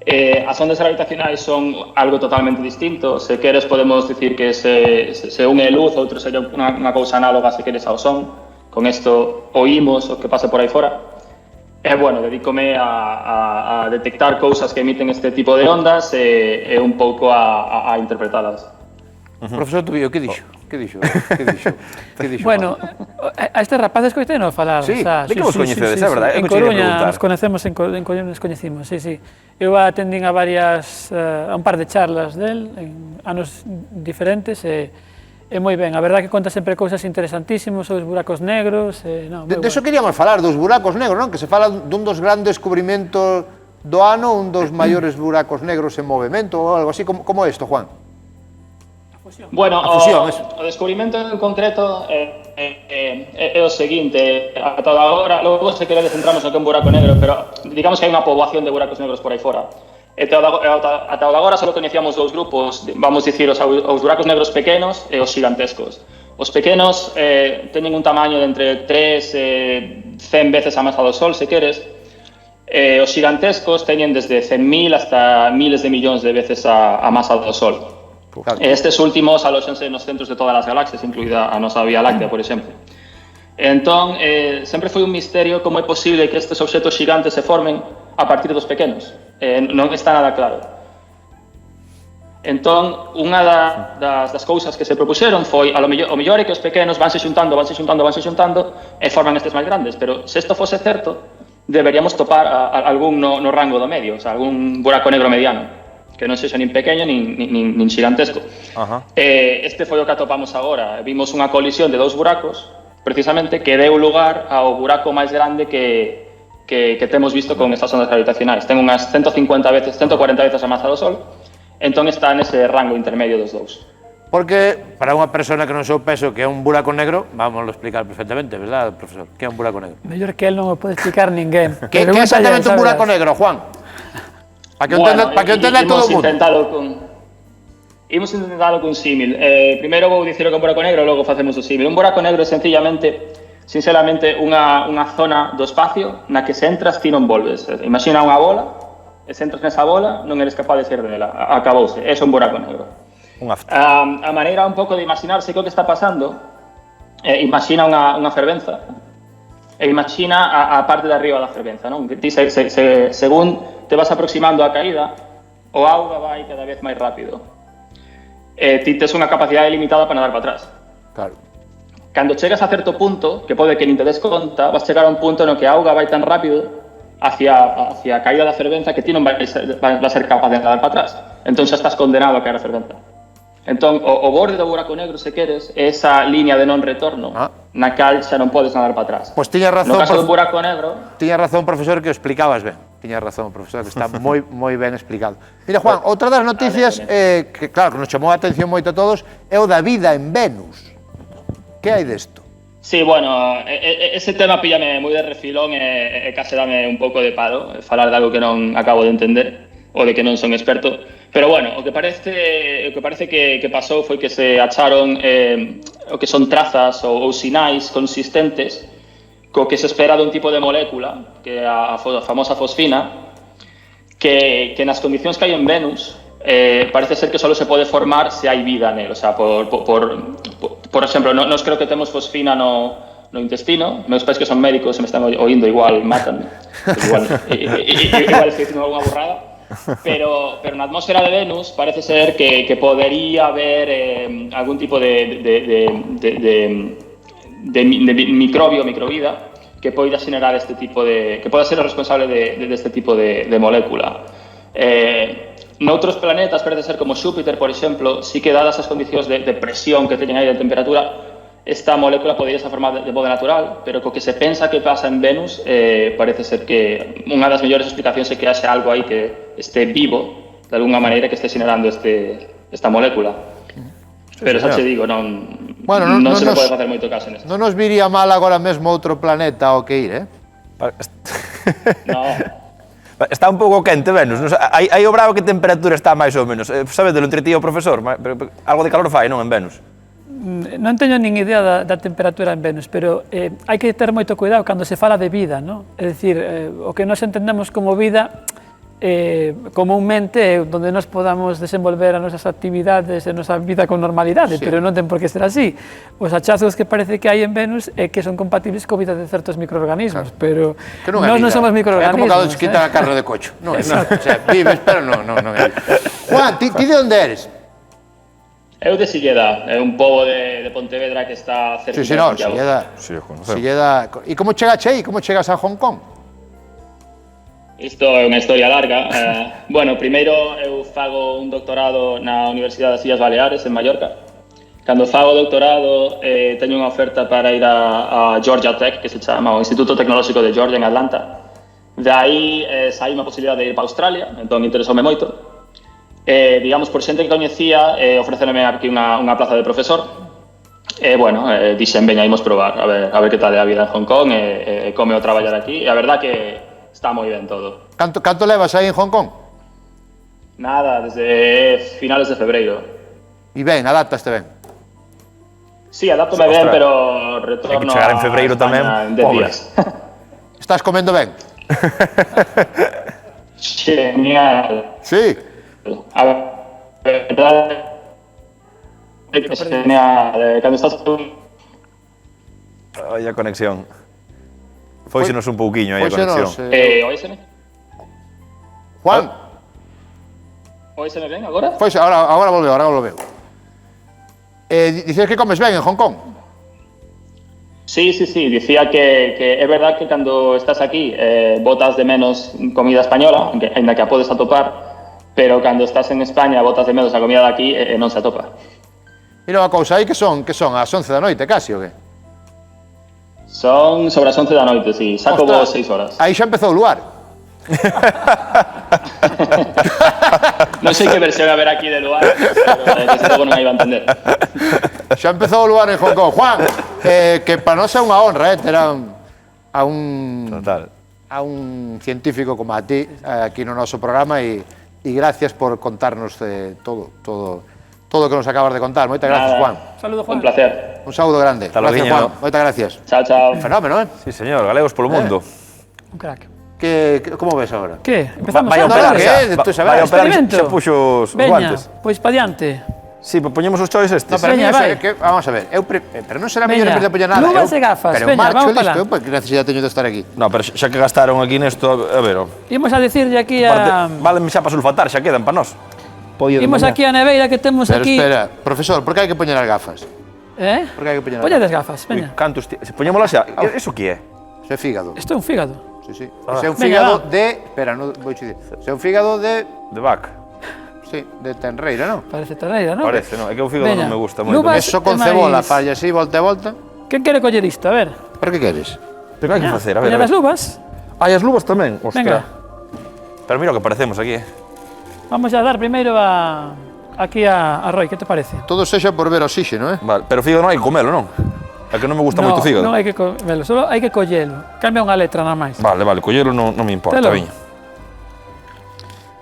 As ondas gravitacionais son algo totalmente distinto. Se queres podemos dicir que se un é luz, outro sería unha cousa análoga se queres ao son. Con isto oímos o que pasa por aí fora. Bueno, dedícome a detectar cousas que emiten este tipo de ondas e un pouco a interpretalas. Profesor Tubío, que dixo? Que dixo? Bueno, a estes rapaces coiteno falar. Sí, de que vos coñecedes, é verdade? En Coruña nos conocemos, en Coruña nos coñecimos, sí. Eu atendín a un par de charlas del, en anos diferentes, e moi ben, a verdade que conta sempre cousas interesantísimos sobre os buracos negros. De iso queríamos falar, dos buracos negros, non? Que se fala dun dos grandes descubrimentos do ano, un dos maiores buracos negros en movimento, ou algo así, como isto, Juan? Bueno, o descubrimento en concreto é o seguinte, ata agora, logo se queredes entramos no que é un buraco negro, pero digamos que hai unha poboación de buracos negros por aí fora. Ata agora só coñecíamos dous grupos, vamos dicir, os buracos negros pequenos e os gigantescos. Os pequenos teñen un tamaño de entre 3 e 100 veces a masa do Sol, se queres. Os gigantescos teñen desde 100.000 hasta miles de millóns de veces a masa do Sol. Estes últimos alóxense nos centros de todas as galaxias, incluída a nosa Vía Láctea, por exemplo. Entón, sempre foi un misterio como é posible que estes obxectos gigantes se formen a partir dos pequenos. Non está nada claro. Entón, unha das cousas que se propuxeron foi, o mellor é que os pequenos vanse xuntando e forman estes máis grandes, pero se isto fose certo, deberíamos topar algún no rango do medio, o sea, algún buraco negro mediano, que non sexa nin pequeño nin xigantesco. Este foi o que atopamos agora. Vimos unha colisión de dous buracos, precisamente, que deu lugar ao buraco máis grande que que temos visto con estas ondas gravitacionais. Ten unhas 140 veces a masa do Sol, entón está nese rango intermedio dos dous. Porque para unha persona que non sou peso que é un buraco negro, vamos a explicar perfectamente, verdad, profesor? Que é un buraco negro? Mellor que él non o pode explicar ninguén. Que é exactamente un buraco negro, Juan? Para que entenda todo o mundo. Imos intentalo cun símil. Primeiro vou dicir o que é un buraco negro, logo facemos o símil. Un buraco negro é sencillamente, sinceramente, unha zona do espacio na que se entras ti non volves. Imagina unha bola, e se entras nesa bola non eres capaz de sair dela. Acabouse. É un buraco negro. A maneira un pouco de imaginarse que o que está pasando, imagina unha fervenza e imagina a parte de arriba da fervenza, non? Ti según te vas aproximando á caída, o auga vai cada vez máis rápido. Ti tes unha capacidade limitada para nadar para atrás. Claro. Cando chegas a certo punto, que pode que nin te des conta, vas chegar a un punto no que a auga vai tan rápido hacia a caída da fervenza que ti non vai ser capaz de nadar para atrás. Entón xa estás condenado a caer a fervenza. Entón, o borde do buraco negro, se queres, é esa línea de non retorno na cal xa non podes nadar para atrás. Pois tiña razón, no caso do buraco negro... Tiña razón, profesor, que o explicabas ben. Tiña razón, profesor, que está moi ben explicado. Mira, Juan, outra das noticias que, claro, que nos chamou a atención moito a todos é o da vida en Venus. Que hai desto? Sí, bueno, ese tema píllame moi de refilón e case dame un pouco de paro falar de algo que non acabo de entender ou de que non son experto. Pero bueno, o que parece que pasou foi que se acharon o que son trazas ou sinais consistentes co que se espera dun tipo de molécula, que é a famosa fosfina, que nas condicións que hai en Venus parece ser que só se pode formar se hai vida nel. O sea, por exemplo, nos creo que temos fosfina no intestino. Meus pais que son médicos se me están oindo, igual matan. Igual estoy dicindo alguna burrada. Pero na atmósfera de Venus parece ser que podería haber algún tipo de microbio, microvida que poida xenerar este tipo de... que poda ser o responsable deste tipo de molécula. Noutros planetas, parece ser como Xúpiter, por exemplo, sí que dadas as condicións de presión que teñen aí de temperatura, esta molécula podría ser formada de modo natural, pero co que se pensa que pasa en Venus, parece ser que unha das mellores explicacións é que haxe algo aí que este vivo, de alguna maneira, que este xenerando esta molécula. Pero xa che digo, non se me pode facer moito caso nesto. Non nos viría mal agora mesmo outro planeta ao que ir, No. Está un pouco quente Venus, non? Hai o bravo que temperatura está máis ou menos. Sabedelo entre ti e o profesor, algo de calor fai, non, en Venus? Non teño nin idea da temperatura en Venus, pero hai que ter moito cuidado cando se fala de vida, non? É dicir, o que nos entendemos como vida comúnmente onde nos podamos desenvolver as nosas actividades e a nosa vida con normalidade, pero non ten por que ser así. Os hachazos que parece que hai en Venus é que son compatibles co vida de certos microorganismos, pero nós non somos microorganismos. É como cando se quitan a carne de cocho. Non, o sea, vives, pero non é. Juan, ti de onde eres? Eu de Silleda, é un pobo de Pontevedra que está cerca de Santiago. Silleda. E como chegaste aí? Como chegas a Hong Kong? Isto é unha historia larga. Bueno, primeiro eu fago un doctorado na Universidade das Illas Baleares, en Mallorca. Cando fago o doctorado, teño unha oferta para ir a Georgia Tech, que se chama o Instituto Tecnolóxico de Georgia, en Atlanta. De aí saí unha posibilidade de ir para Australia, entón interesoume moito. Digamos, por xente que coñecía, ofrecéronme aquí unha plaza de profesor. Bueno, dixen, veña, imos probar, a ver que tal é a vida en Hong Kong e como eu traballar aquí. E a verdad que está moi ben todo. Canto levas aí en Hong Kong? Nada, desde finales de febreiro. E ben, adáptaste ben? Sí, adáptome ben, pero retorno a chegar en febreiro tamén, en 10 días. Estás comendo ben? Genial. Sí? A verdade é que genial. Cando estás... Ai, a conexión. Fóixenos un pouquiño aí a conexión. Oíseme? Juan? Oíseme ben agora? Pois, agora volveu. Dices que comes ben en Hong Kong? Sí, dicía que é verdad que cando estás aquí botas de menos comida española, ainda que a podes atopar, pero cando estás en España botas de menos a comida de aquí e non se atopa. Mira unha cousa, aí que son as 11 da noite, casi, o que? Son sobre as 11 da noite, si. Saco vos 6 horas. Aí xa empezou o luar. Non sei que versión haber aquí de lugar, pero desde logo non a iba a entender. Xa empezou o luar en Hong Kong. Juan, que para nós é unha honra, ter a un científico como a ti aquí no noso programa e gracias por contarnos todo o que nos acabas de contar. Moitas gracias, Nada. Juan. Saludo, Juan. Un placer. Un saúdo grande. Hasta Gracias, logo, Juan. Moitas gracias. Chao, chao. Fenómeno, eh? Sí, señor, galegos polo mundo. Un crack. Como ves ahora? Que? Empezamos Vai a xa? operar que xa. é, tú sabes, Vai a operar experimento. xa puxo os Veña, guantes. pois pa diante. Sí, pues poñemos os choices estes. No, pero Veña, mira, vai. vamos a ver, pero non será mellor Veña, en vez de poñer nada. luvas e gafas, pero veña, marcho vamos pa listo, lá. porque necesidade teño de estar aquí. No, pero xa que gastaron aquí nesto, a ver, Imos a decirlle aquí a... valen xa para sulfatar, xa quedan para nós. Imos aquí a neveira que temos Pero aquí... espera, profesor, por que hai que poñer as gafas? Por que hai que poñer as Poña gafas? das gafas, veña. Cantos, se poñémola xa. Eso que é? Iso é fígado. Isto é un fígado. Sí, sí. Ese é un Veña, fígado va. de... Espera, non vou dicir. Ese é un fígado de... De vaca. Sí, de tenreira, non? Parece terreira, non? Parece, non? É que o fígado Veña, non me gusta moito. luvas- Eso con e cebola, máis- falla así, volta e volta. Quen quere coller isto? A ver. Para que queres? Pero que hai que facer? A ver, Poña a ver. das luvas. Hai as luvas tamén? Ostra. Venga. Pero mira o que parecemos aquí. Vamos a dar primeiro aquí a Roy, que te parece? Todo sexa por ver oxígeno, eh? Vale, pero o fígado non hai que comelo, non? É que non me gusta moito o fígado. Non hai que comelo, solo hai que collelo. Cambia unha letra nada máis. Vale, collelo non me importa, Telo. veña.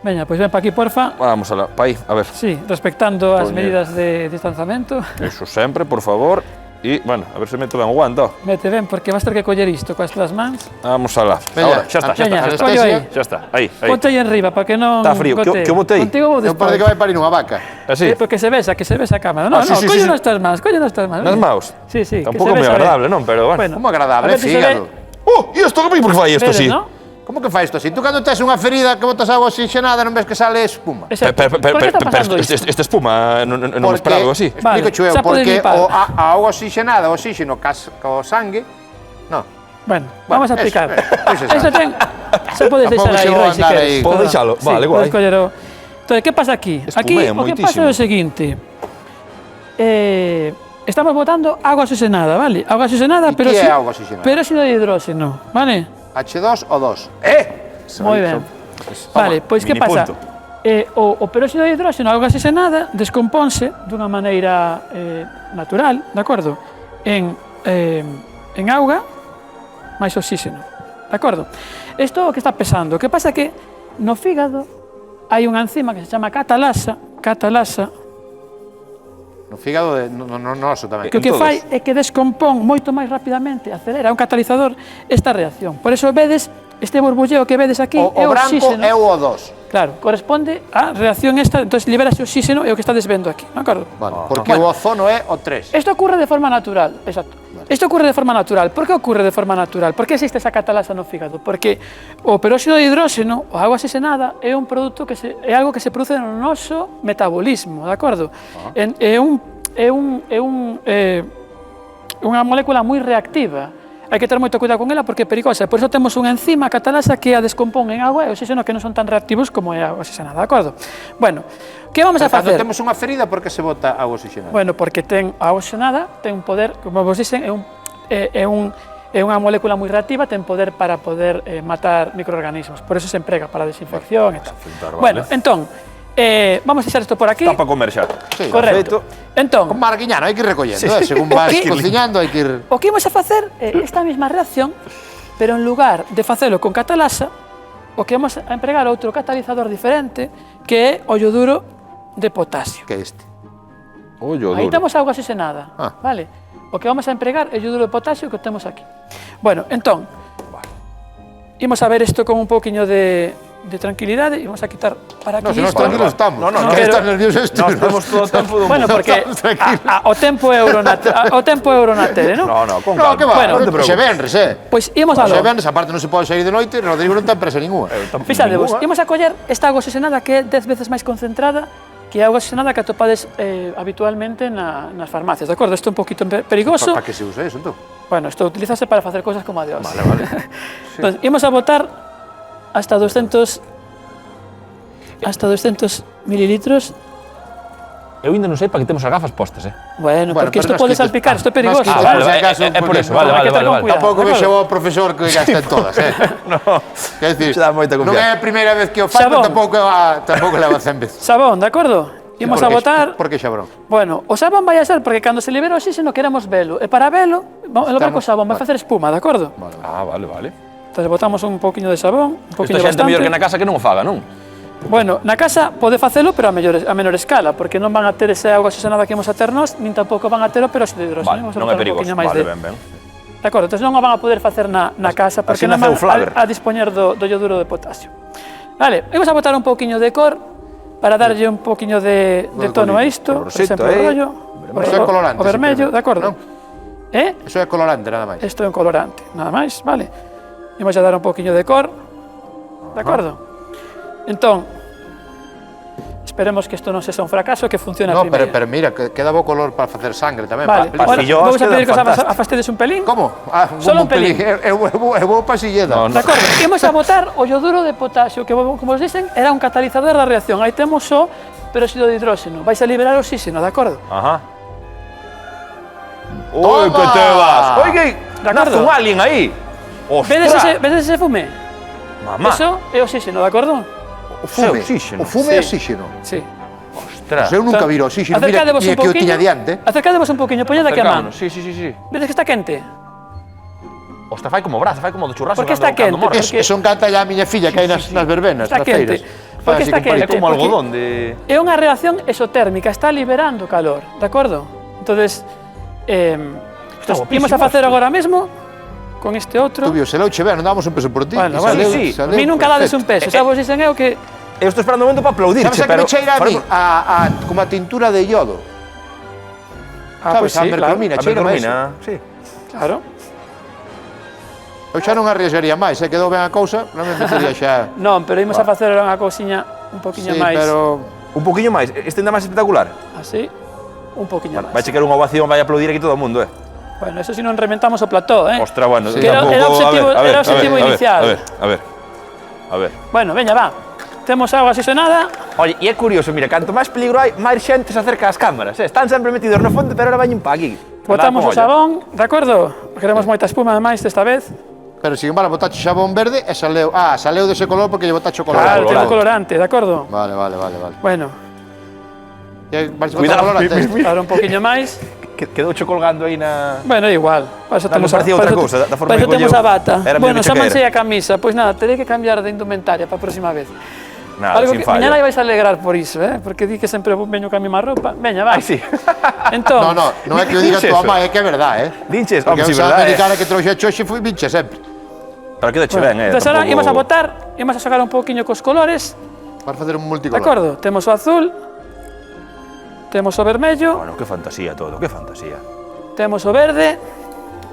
Veña, pois ven pa aquí, porfa. Vamos alá, pa aí, a ver. Sí, respectando as Poñer. medidas de distanciamento. Eso sempre, por favor. E, bueno, a ver se meto ben o guante, ó. Mete ben, porque vas ter que coller isto coas túas mans. Vamos alá. Veña, Ahora, xa está, veña, xa está. collo aí. Xa está, aí. Ponte aí enriba, para que non... Está frío, gotee. que o botei? Contigo vou Eu despois. parece que vai parir unha vaca. Así. Porque se ves a cámara. No, Ah, sí, no, sí, colle sí, nas tuas mans, colle nas tuas mans. Nas veña. maus? Sí, sí, Tampouco que se moi ves, a ver. agradable, non? Pero bueno. Como agradable, a ver si se fígado. E isto que por que fai isto Vedes, así? ¿no? Como que fai isto así? Tú cando tes unha ferida que botas agua oxigenada non ves que sale espuma? Exacto. ¿Por qué está pasando isto? Esta espuma non me esperaba algo así. Vale, Explico eu, xa podes porque limpar. a auga oxigenada, o oxígeno co sangue, no. Bueno, vamos a eso, explicar. eso se Eso sabe. ten... Se podes Tampouco deixar aí, chegou a Roy, si andar queres. aí. Podo deixalo? Sí, Vale, guai. podes coller o... Entonces, que pasa aquí? Aquí Espumea o que pasa é moitísimo. o seguinte. Estamos botando agua oxigenada, vale? Agua oxigenada, E pero que é auga oxigenada? peróxido de hidróxeno, vale? H2 o 2. Moi ben. Vale, pois que mini pasa? punto. O peróxido de hidróxeno, a auga oxigenada, descompónse dunha maneira natural, de acordo? En auga máis oxígeno, de acordo? Isto é o que está pesando. O que pasa é que no fígado hai unha enzima que se chama catalasa, No fígado no noso tamén. que o que todos. fai é que descompón moito máis rapidamente, acelera, é un catalizador esta reacción. Por eso vedes este burbulleo que vedes aquí O é o branco oxígeno. é o O2. Claro, corresponde á reacción esta, entonces liberase oxígeno e o que estades vendo aquí, de acordo? Vale, porque o ozono é o 3. Isto ocurre de forma natural, exacto. Isto ocurre de forma natural. Por que ocurre de forma natural? Por que existe esa catalasa no fígado? Porque o peróxido de hidróxeno, o auga oxigenada, é un produto é algo que se produce no noso metabolismo, de acordo? É unha molécula moi reactiva. Hai que ter moito cuidado con ela porque é perigosa. Por iso temos unha enzima catalasa que a descompón en agua e oxígeno que non son tan reactivos como é a auga oxigenada, de acordo? Bueno, que vamos a Cando facer? temos unha ferida, por que se bota auga oxigenada? Bueno, porque ten a oxenada, ten un poder, como vos dicen, é unha molécula moi reactiva, ten poder para poder matar microorganismos. Por eso se emprega para a desinfección e tal. vale. Bueno, entón, vamos a deixar isto por aquí. Está para comer xa. Sí, Correcto. Entón, Con Marguiñano hai que ir recollendo, Sí, sí. según vas Aquí- cociñando hai que ir... o que imos a facer é esta mesma reacción, pero en lugar de facelo con catalasa, o que vamos a empregar outro catalizador diferente, que é o ioduro de potasio. Que é este? Ollo Aí duro. temos auga oxigenada, Ah. vale? O que vamos a empregar é o ioduro de potasio que temos aquí. Bueno, entón, imos a ver isto con un pouquiño de tranquilidade e vamos a quitar para aquí No, se nós isto. tranquilos estamos. No, no, que pero- estás nervioso este. Nós temos todo o tempo do Bueno, mundo. porque o tempo é euro na tele, non? No, con No, calma. que va, Bueno, non te te preocupes. se venres, Pois imos a Se lo. venres, aparte non se pode sair de noite, Rodrigo non ten presa ninguna. Fixadevos, imos a coller esta auga oxigenada que é 10 veces máis concentrada que a auga oxigenada que atopades habitualmente nas farmacias, de acordo? Isto é un poquito perigoso. Para que se usa eso, entón? Bueno, isto utilízase para facer cosas como a de hoxe. Vale. Entón, imos a botar hasta 200 mililitros Eu ainda non sei para que temos as gafas postas, Bueno, porque pero isto nos pode quites- salpicar, isto é nos perigoso. quites- vale, por si acaso, é por porque eso, vale, hai que ter con cuidado. Tampouco de vexo acordo? o profesor que gasta en todas, No, Quer dicir, Se dá moita non confianza. é a primeira vez que o fai, Xabón. pero tampouco leva 100 veces. Sabón, de acordo? Imos a botar. Por que xabrón? Bueno, o sabón vai a ser porque cando se libera o oxígeno queremos velo. E para velo, o co sabón vai facer espuma, de acordo? Ah, vale, vale. Entón botamos un poquinho de sabón, un Isto poquinho é xente bastante. mellor que na casa que non o faga, non? Bueno, na casa pode facelo, pero a menor escala, porque non van a ter esa auga oxigenada que imos a ter nós, nin tampouco van a ter o peróxido de hidróxeno. Vale, Imos a non é botar un perigoso. poquinho máis Vale, de... ben, ben. De acordo, entón non o van a poder facer na casa, porque así non naceu van Flaver. a dispoñer do ioduro de potasio. Vale, imos a botar un poquinho de cor para darlle un poquinho de tono a isto, por Colorcito, exemplo, o rollo, Iso é colorante, o vermello, simplemente, de acordo? non? Eso é colorante, nada máis. Isto é un colorante, nada máis, vale? Imos a dar un poquinho de cor, de acordo? Entón, esperemos que isto non sexa un fracaso, que funcione a No, primeira. pero mira, que queda bo color para facer sangre tamén. Vale, para ahora fillos vamos a pedir que quedan os afastedes un pelín. Como? Ah, Solo un pelín. Eu vou pa silleda. No, De acordo, imos a botar o ioduro de potasio, que como os dicen, era un catalizador da reacción. Aí temos o peróxido de hidróxeno, vais a liberar oxígeno, de acordo? Ajá. Toma! Oi, que te vas. Oi, que De nace acordo. un alien aí. Vedes ese fume? Mamá. Eso é oxígeno, de acordo? O fume, oxígeno. o fume é Sí. oxígeno. Sí. Ostras. Eu nunca viro oxígeno, mira, Acercadevos mira un que eu poquinho. tiña diante. Acercadevos un poquinho, poñed aquí a man. Acercámonos. Sí. Vedes que está quente? Ostras, fai como brazo, fai como do churrasco. Porque está quente, morre. porque- Eso encanta ya a miña filla que hai nas verbenas, Está nas quente. feiras. Porque Así está con palito. quente. É como porque algodón de... É unha reacción exotérmica, está liberando calor, de acordo? Entonces, imos a facer agora mesmo con este outro. Tú vio, se leu che ben, non damos un peso por ti. Bueno, E bueno, saleu- sí. saleu A mí nunca dades un perfecto. peso, xa vos dicen eu que Eu estou esperando un momento para aplaudirche, Sabes a que pero... me cheira a mí? faremos- Como a tintura de iodo. pues Sabes, a sí, claro. mercromina, A cheira máis. mercromina, sí. Claro. Eu xa non arriesgaría máis, se quedou ben a cousa, non me metería xa. Non, pero imos a facer unha cousiña un poquinho Sí, máis pero Un poquinho máis, este ainda máis espectacular. así, un poquinho Vai máis. chequear unha ovación, vai aplaudir aquí todo o mundo, Bueno, eso si non reventamos o plató, Ostras, bueno, Sí. Que era- era objetivo- era objetivo inicial. A ver. Bueno, veña, va. Temos agua oxigenada. Oye, e é curioso, mira, canto máis peligro hai, máis xente se acerca ás cámaras, Están sempre metidos no fonte, pero ahora veñen pa aquí. Botamos o Andar con olla. sabón, de acordo? Queremos moita espuma ademais desta vez. pero sin embargo botache xabón verde e saleu. Ah, saleu dese color porque lle botache o color. Claro, colorante. ten colorante, de acordo? Vale. Bueno, Cuidado, ahora un poquinho máis. Quedouche colgando aí na... Bueno, igual. Para eso Non temos me parecía outra cousa, da forma para eso que temos colleu. a bata. Era Bueno, mellor xa que manchei era. a camisa. Pois nada, terei que cambiar de indumentaria para a próxima vez. Nada, Algo sin que fallo. mañana vais a alegrar por iso, Porque di que sempre veño ca mesma roupa. Veña, vai. Ai, sí. Entón, Non é que o diga Dices tua eso. mãe, é que é verdade, Dinches, Porque home, eu si, xa verdad, americana que trouxe hoxe foi vinche sempre. Pero quedache ben, entón ahora tampouco- imos a botar, imos a xogar un poquinho cos colores, Para facer un de multicolor. acordo? Temos o azul, temos o vermello, Bueno, que fantasía todo, que fantasía. temos o verde.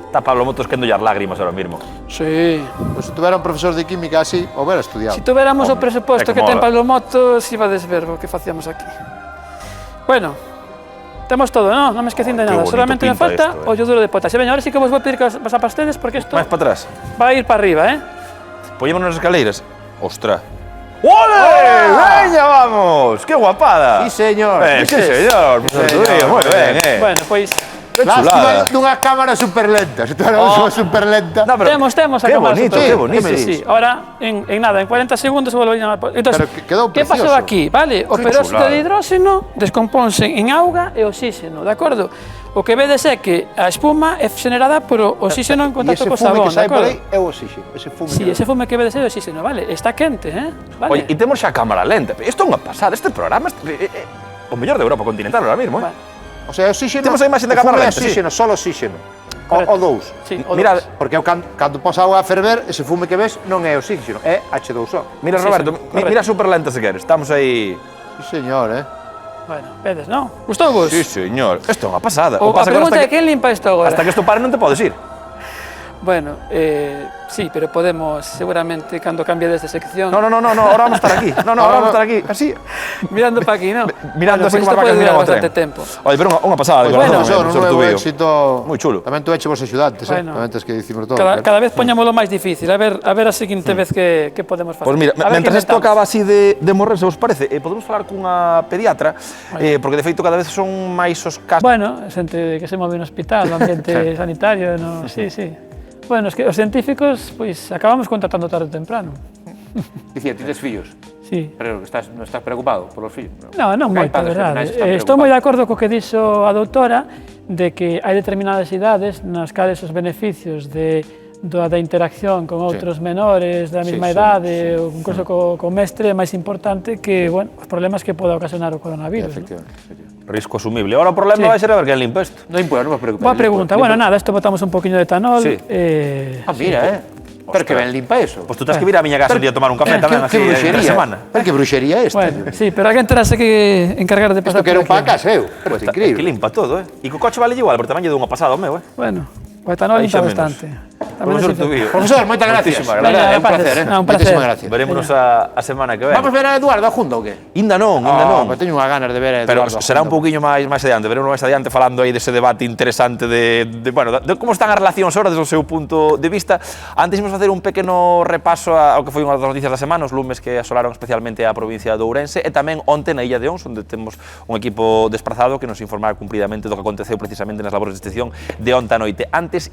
Está Pablo Motos quendo llar lágrimas ahora mismo. Sí. Pois se tuvera un profesor de química así, o hubiera estudiado. Si tuviéramos o Home, presuposto é que que ten mola. Pablo Motos, ibades ver o que facíamos aquí. Bueno, temos todo, non? Non me esquecín de Qué nada. bonito Solamente me pinta falta esto, o ioduro de potasio. Veña, ahora sí que vos vou pedir que vos apastedes porque isto Máis para atrás. vai ir para arriba, Poñémonos nas escaleiras. Ostra. ¡Ole! ¡Veña, vamos! ¡Qué guapada! Sí, señor. Sí, señor. Sí, señor. Muy bien, Bueno, pois Qué Lástima chulada. dunha cámara super lenta. Se tuvera unha super lenta. No, pero temos a qué cámara bonito, super- qué bonito. Sí, sí. Ahora, en nada, en 40 segundos volvo a llamar. Entonces, Pero que quedou ¿qué pasou precioso. aquí? Vale, o Qué peróxido chulada. de hidróxeno descompónse en auga e oxígeno, de acordo? O que vedes é que a espuma é xenerada por o oxígeno en E contacto ese co fume sabón, que de sai por acordo? aí é o oxígeno. Ese fume. Sí, que- ese fume que vedes é o oxígeno, vale? Está quente, Vale. Oye, e temos xa a cámara lenta. Isto é unha pasada. Este programa o mellor de Europa continental ahora mismo, Vale. O sea, oxígeno. Temos a imaxe de o fume cámara é lenta, sí. oxígeno, solo oxígeno. Correcto. O dous. Sí, o Mira, dos. Porque eu cando pos auga a ferver, ese fume que ves non é oxígeno, é H2O. mira Sí, Roberto, sí, correcto. mira super lenta se queres. Estamos aí. Sí, señor, Bueno, vedes, non? Gustou vos? Sí, señor. Isto é unha pasada. O, a pasa que pregunta hasta é quen limpa isto agora? hasta que isto pare non te podes ir. Bueno, sí, pero podemos seguramente cando cambie de sección... No, ahora vamos a estar aquí. Ahora vamos a estar aquí, así. Mirando para aquí, ¿no? Mirando así pues como isto as vacas pode miran durar o tren. bastante tempo. Oye, pero unha pasada de Bueno, corazón, un sobre tu nuevo vídeo. éxito. Moi chulo. Tamén tú eche vos axudantes, Bueno. tamén tens que dicimos todo. Cada vez poñámoslo máis difícil, a ver a seguinte vez que podemos facer. Pois mira, A ver mentre que isto inventamos. acaba así de morrer, se vos parece, podemos falar cunha pediatra, porque de feito cada vez son máis os casos. Bueno, xente que se move no hospital, no ambiente sanitario, no, sí. Bueno, es que os científicos, pois, acabamos contratando tarde ou temprano. Dicía, ti tes fillos, Sí. pero non estás preocupado polos fillos? Non Porque hai moito, padres que verdade. nais están Estou moi de preocupados. acordo co que dixo a doutora de que hai determinadas idades nas cales os beneficios da interacción con outros menores da mesma idade ou incluso co mestre é máis importante que, bueno, os problemas que poda ocasionar o coronavirus. ¿no? Efectivamente. Risco asumible. Ahora o problema Sí. vai ser a ver quen limpa isto. Non vos preocupéis. Boa pregunta. Bueno, nada, isto botamos un poquinho de etanol. Sí. Mira, pero que ben limpa eso. Pois tú tens que vir a miña casa un día a tomar un café tamén, así, Que entre bruxería. semana. Pero que bruxería esta. Bueno, sí, pero alguén terase que encargar de pasar Isto que era un por aquí. pa casa, Pero é Que increíble. limpa todo, E co coche vale igual, porque tamén lle dou unha pasada ao meu, Bueno, o etanol Aí limpa xa menos. bastante. Tamén Profesor é sinfín. Tubío. Profesor, moitas gracias. Moitísimas Verdade, gracias. é un placer, No, un placer. Moitísimas gracias. Verémonos a semana que ven. Vamos ver a Eduardo a Junda ou que? Inda non. Pues teño unhas ganas de ver a Pero Eduardo a será un Junda. pouquiño máis adiante, veremos máis adiante falando aí dese debate interesante de como están as relacións ahora desde o seu punto de vista. Antes imos facer un pequeno repaso ao que foi unha das noticias da semana, os lumes que asolaron especialmente a provincia de Ourense e tamén onte na Illa de Ons, onde temos un equipo desplazado que nos informará cumpridamente do que aconteceu precisamente nas labores de extinción de onte a noite. Antes